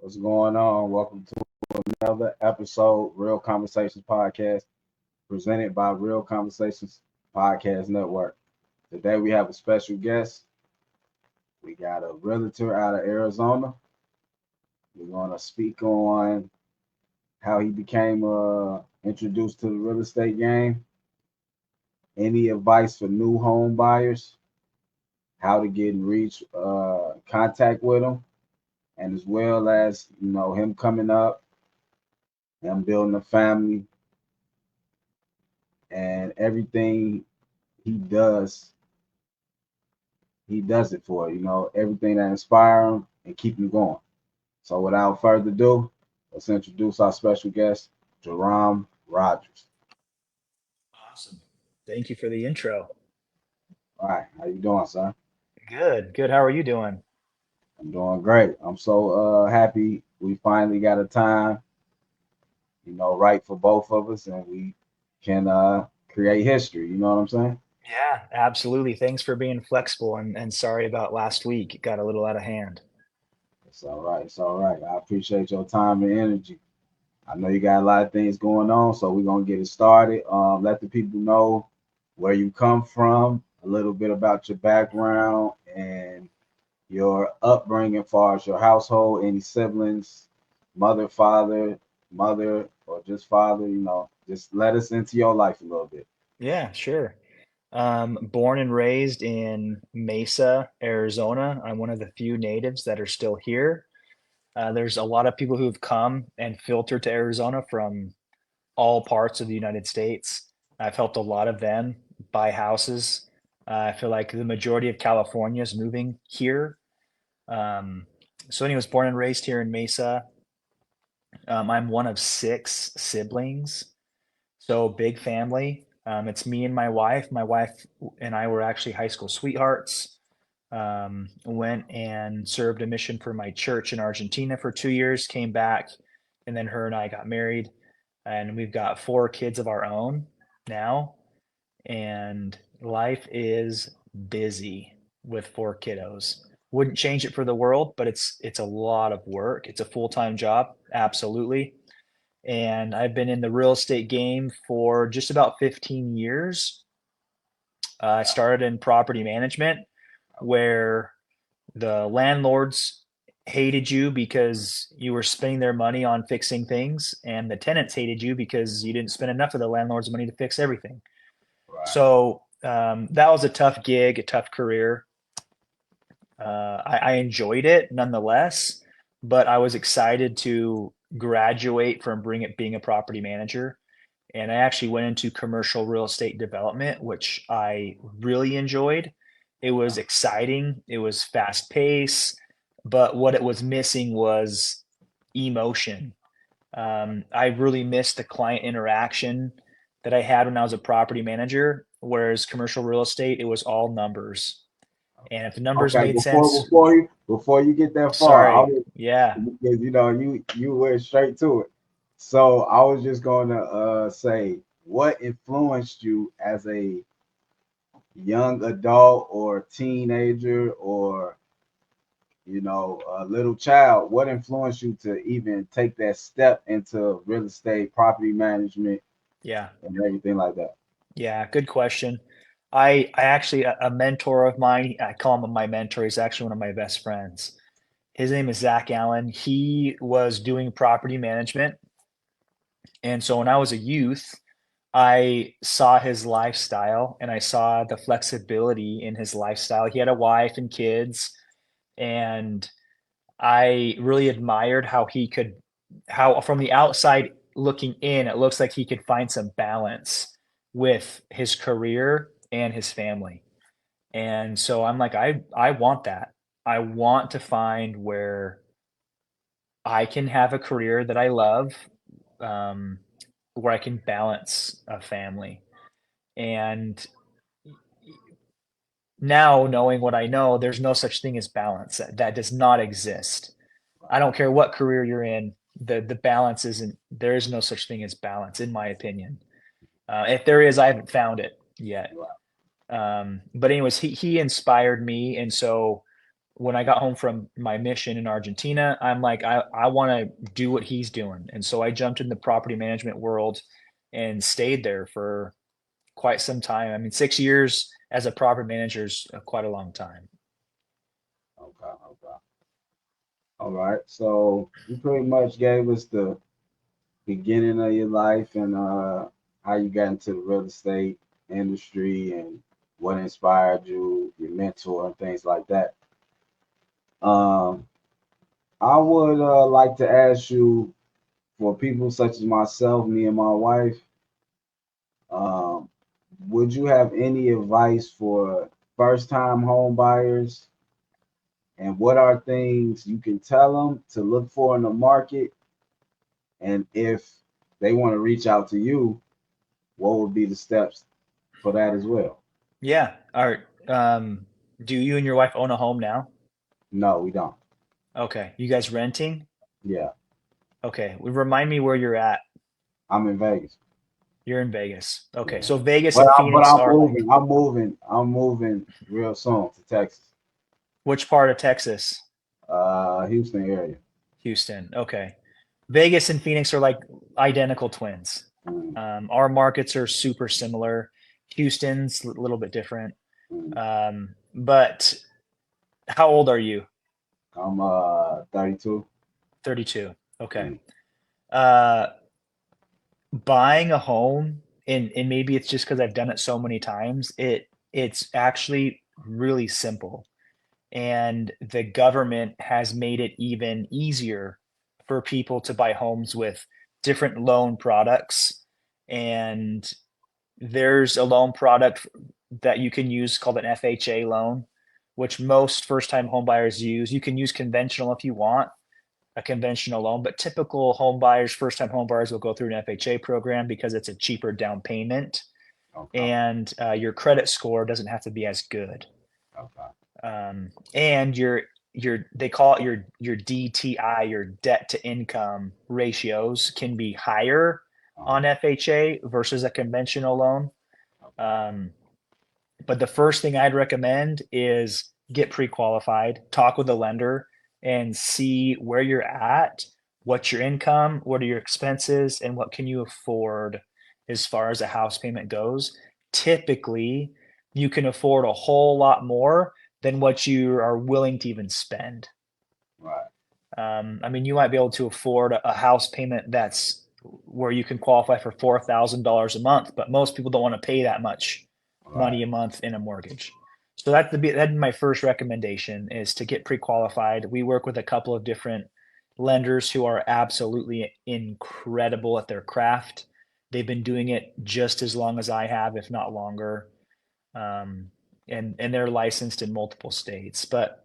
What's going on? Welcome to another episode, Real Conversations Podcast, presented by Real Conversations Podcast Network. Today we have a special guest. We got a realtor out of Arizona. We're going to speak on how he became introduced to the real estate game, any advice for new home buyers, how to get in reach contact with him, and as well as him coming up, him building a family, and everything he does, he does it for everything that inspire him and keep him going. So without further ado, let's introduce our special guest, Jerome Rogers. Awesome. Thank you for the intro. All right, how you doing, sir? Good, good. How are you doing? I'm doing great. I'm so happy we finally got a time, right for both of us, and we can create history. You know what I'm saying? Yeah, absolutely. Thanks for being flexible and sorry about last week. It got a little out of hand. It's all right. It's all right. I appreciate your time and energy. I know you got a lot of things going on, so we're gonna get it started. Let the people know where you come from, a little bit about your background and your upbringing, as far as your household, any siblings, mother, or just father. Just let us into your life a little bit. Yeah, sure. Born and raised in Mesa, Arizona. I'm one of the few natives that are still here. There's a lot of people who've come and filtered to Arizona from all parts of the United States. I've helped a lot of them buy houses. I feel like the majority of California is moving here. Um, so anyways, born and raised here in Mesa. I'm one of six siblings, so big family. It's me and my wife. My wife and I were actually high school sweethearts. Went and served a mission for my church in Argentina for 2 years, came back, and then her and I got married. And we've got four kids of our own now. And life is busy with four kiddos. Wouldn't change it for the world, but it's a lot of work. It's a full-time job, absolutely. And I've been in the real estate game for just about 15 years. I started in property management where the landlords hated you because you were spending their money on fixing things, and the tenants hated you because you didn't spend enough of the landlord's money to fix everything. Right. So that was a tough gig, a tough career. I enjoyed it nonetheless, but I was excited to graduate from being a property manager. And I actually went into commercial real estate development, which I really enjoyed. It was exciting, it was fast paced, but what it was missing was emotion. I really missed the client interaction that I had when I was a property manager, whereas commercial real estate, it was all numbers. And if the numbers Okay. made Before sense, before you before you get that far, I sorry. was Yeah. because you went straight to it. So I was just going to say, what influenced you as a young adult or teenager or a little child? What influenced you to even take that step into real estate, property management, Yeah. and everything like that? Yeah. Good question. I actually, a mentor of mine, I call him my mentor. He's actually one of my best friends. His name is Zach Allen. He was doing property management. And so when I was a youth, I saw his lifestyle and I saw the flexibility in his lifestyle. He had a wife and kids, and I really admired how from the outside looking in, it looks like he could find some balance with his career and his family. And so I'm like, I want that. I want to find where I can have a career that I love, um, where I can balance a family. And now knowing what I know, there's no such thing as balance. That does not exist. I don't care what career you're in. The balance isn't. There is no such thing as balance, in my opinion. If there is, I haven't found it yet. But anyways, he inspired me, and so when I got home from my mission in Argentina, I'm like, I want to do what he's doing. And so I jumped in the property management world and stayed there for quite some time. I mean, 6 years as a property manager is quite a long time. Okay, okay. All right. So you pretty much gave us the beginning of your life and how you got into the real estate industry and what inspired you, your mentor, and things like that. Um, I would like to ask you, for people such as myself, me and my wife, um, would you have any advice for first-time home buyers? And what are things you can tell them to look for in the market? And if they want to reach out to you, what would be the steps for that as well? Yeah. Do you and your wife own a home now? No, we don't. Okay. You guys renting? Yeah, Okay. Remind me where you're at. I'm in Vegas. You're in Vegas. Okay. Yeah, So Vegas but and but Phoenix I'm are like, moving. I'm moving real soon to Texas, which part of Texas? Houston area. Houston. Okay. Vegas and Phoenix are like identical twins. Mm, Our markets are super similar. Houston's a little bit different. mm, But how old are you? I'm 32. 32. Okay. Mm, Uh, Buying a home, and maybe it's just because I've done it so many times, it's actually really simple. And the government has made it even easier for people to buy homes with different loan products. And there's a loan product that you can use called an FHA loan, which most first-time home buyers use. You can use conventional if you want a conventional loan, but typical home buyers, first-time home buyers will go through an FHA program because it's a cheaper down payment okay, and your credit score doesn't have to be as good. okay, And your they call it your DTI, your debt to income ratios can be higher uh-huh, on FHA versus a conventional loan. okay, Um, but the first thing I'd recommend is get pre-qualified, talk with a lender, and see where you're at, what's your income, what are your expenses, and what can you afford as far as a house payment goes. Typically, you can afford a whole lot more than what you are willing to even spend. right, I mean, you might be able to afford a house payment that's where you can qualify for $4,000 a month, but most people don't want to pay that much right. money a month in a mortgage. So that'd be my first recommendation is to get pre-qualified. We work with a couple of different lenders who are absolutely incredible at their craft. They've been doing it just as long as I have, if not longer. Um, and they're licensed in multiple states. But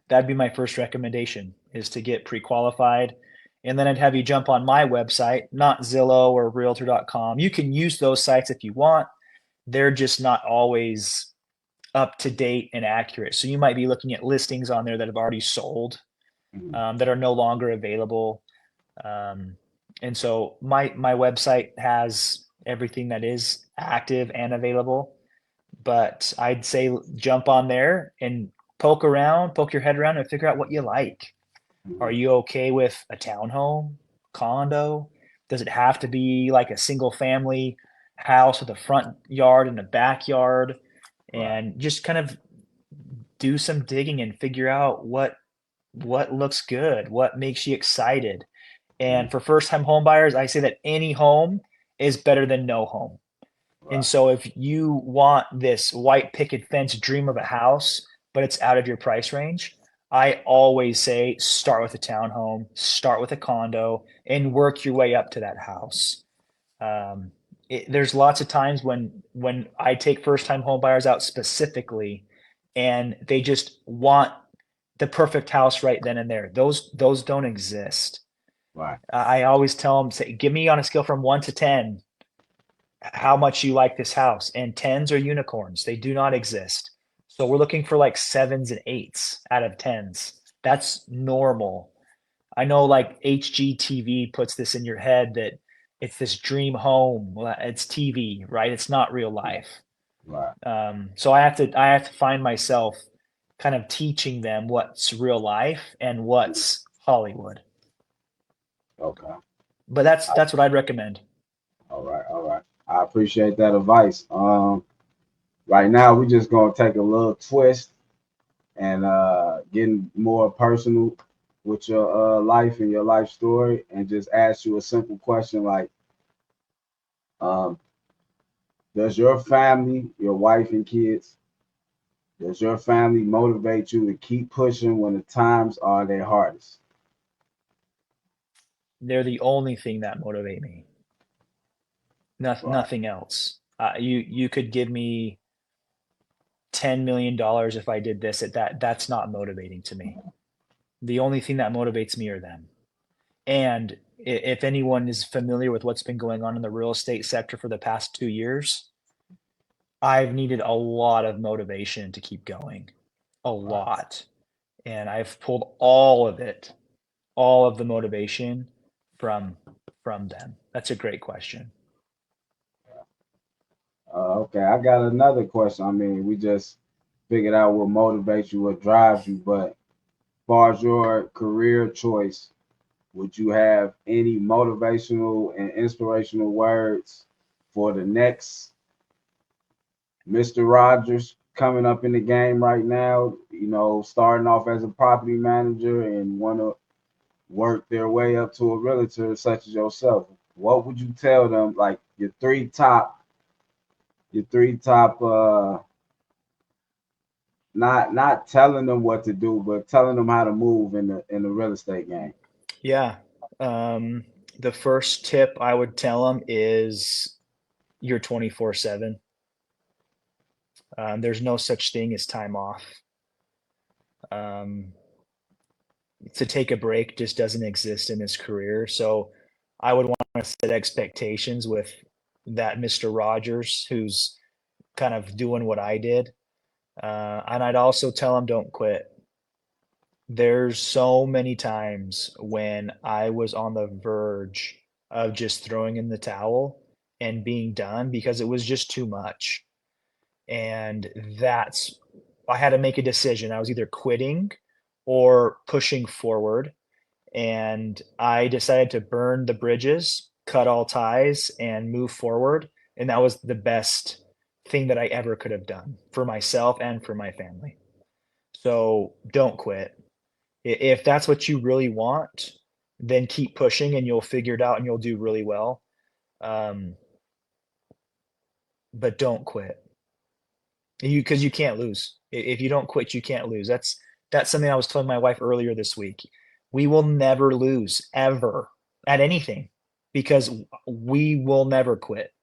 that'd be my first recommendation is to get pre-qualified. And then I'd have you jump on my website, not Zillow or realtor.com. You can use those sites if you want. They're just not always up to date and accurate. So you might be looking at listings on there that have already sold, Mhm. that are no longer available. Um, and so my website has everything that is active and available. But I'd say jump on there and poke around, poke your head around and figure out what you like. Are Mhm. you okay with a townhome, condo? Does it have to be like a single family house with a front yard and a backyard? Right. And just kind of do some digging and figure out what looks good, what makes you excited. Mhm. And for first time home buyers, I say that any home is better than no home. And Right. so if you want this white picket fence dream of a house, but it's out of your price range, I always say start with a townhome, start with a condo, and work your way up to that house. Um, there's lots of times when I take first time home buyers out specifically, and they just want the perfect house right then and there. Those don't exist. Right. I always tell them, say, give me on a scale from 1 to 10 how much you like this house. And tens are unicorns. They do not exist. So we're looking for like sevens and eights out of tens. That's normal. I know like HGTV puts this in your head that it's this dream home. Well, it's TV, right? It's not real life. Right. So I have to find myself kind of teaching them what's real life and what's Hollywood. Okay. But that's what I'd recommend. All right. All right. I appreciate that advice. Right now we're just gonna take a little twist and getting more personal with your life and your life story, and just ask you a simple question like, um, does your family, your wife and kids, does your family motivate you to keep pushing when the times are their hardest? They're the only thing that motivate me. Right. Nothing else. You could give me $10 million if I did this at that. That's not motivating to me. The only thing that motivates me are them. And if anyone is familiar with what's been going on in the real estate sector for the past 2 years, I've needed a lot of motivation to keep going, a Right. lot. And I've pulled all of it, all of the motivation from from them. That's a great question. Okay, I got another question. I mean, we just figured out what motivates you, what drives you, but as far as your career choice, would you have any motivational and inspirational words for the next Mr. Rogers coming up in the game right now? You know, starting off as a property manager and want to work their way up to a realtor such as yourself. What would you tell them? Like your three top not telling them what to do, but telling them how to move in the real estate game. Yeah. Um, the first tip I would tell them is you're 24/7. There's no such thing as time off. Um, to take a break just doesn't exist in this career. So I would want to set expectations with that Mr. Rogers who's kind of doing what I did. And I'd also tell him don't quit. There's so many times when I was on the verge of just throwing in the towel and being done because it was just too much. And that's, I had to make a decision. I was either quitting or pushing forward. And I decided to burn the bridges, cut all ties, and move forward. And that was the best thing that I ever could have done for myself and for my family. So don't quit. If that's what you really want, then keep pushing and you'll figure it out and you'll do really well. Um, but don't quit. Because you can't lose. If you don't quit, you can't lose. That's something I was telling my wife earlier this week. We will never lose ever at anything because we will never quit.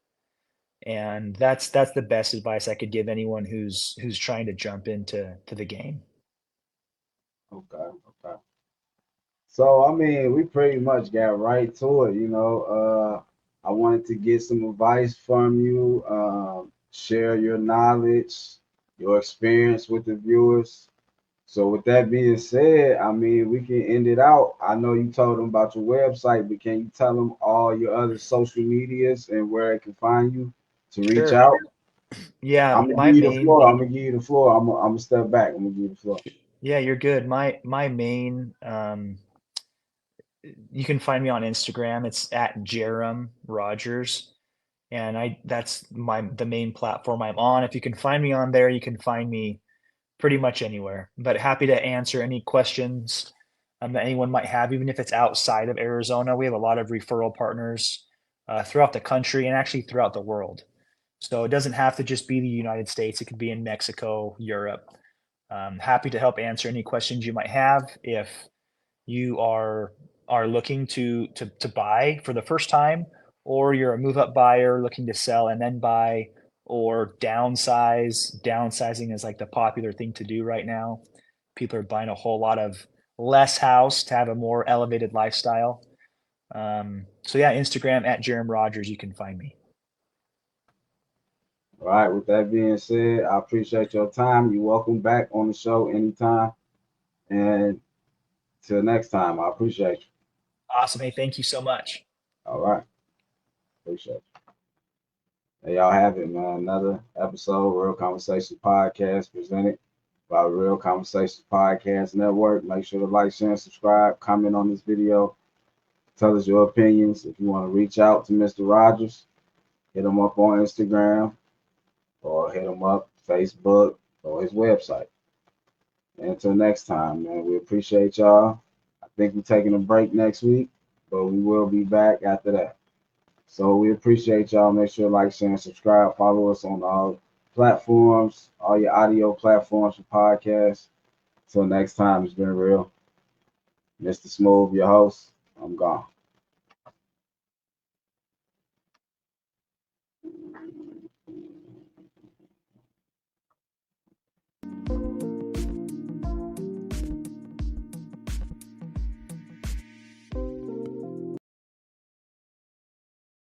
And that's the best advice I could give anyone who's trying to jump into the game. Okay, okay. So I mean, we pretty much got right to it. I wanted to get some advice from you. Share your knowledge, your experience with the viewers. So with that being said, I mean, we can end it out. I know you told them about your website, but can you tell them all your other social medias and where they can find you to reach Sure. out? Yeah, I'm gonna my give you the main floor. I'm gonna give you the floor. I'm gonna step back. I'm gonna give you the floor. yeah, you're good. My main you can find me on Instagram. It's at Jerem Rogers. And I that's the main platform I'm on. If you can find me on there, you can find me pretty much anywhere. But happy to answer any questions that anyone might have, even if it's outside of Arizona. We have a lot of referral partners throughout the country and actually throughout the world. So it doesn't have to just be the United States. It could be in Mexico, Europe. Happy to help answer any questions you might have. If you are looking to buy for the first time, or you're a move up buyer looking to sell and then buy, or downsizing is like the popular thing to do right now. People are buying a whole lot of less house to have a more elevated lifestyle. So yeah, Instagram at Jerem Rogers, you can find me. All right. With that being said, I appreciate your time. You're welcome back on the show anytime. And till next time, I appreciate you. Awesome. Hey, thank you so much. All right. Appreciate you. There y'all have it, man. Another episode, Real Conversation Podcast presented by Real Conversations Podcast Network. Make sure to like, share, and subscribe. Comment on this video. Tell us your opinions. If you want to reach out to Mr. Rogers, hit him up on Instagram or hit him up Facebook or his website. And until next time, man, we appreciate y'all. I think we're taking a break next week, but we will be back after that. So we appreciate y'all. Make sure to like, share, and subscribe. Follow us on all platforms, all your audio platforms for podcasts. Till next time, it's been real. Mr. Smooth, your host. I'm gone.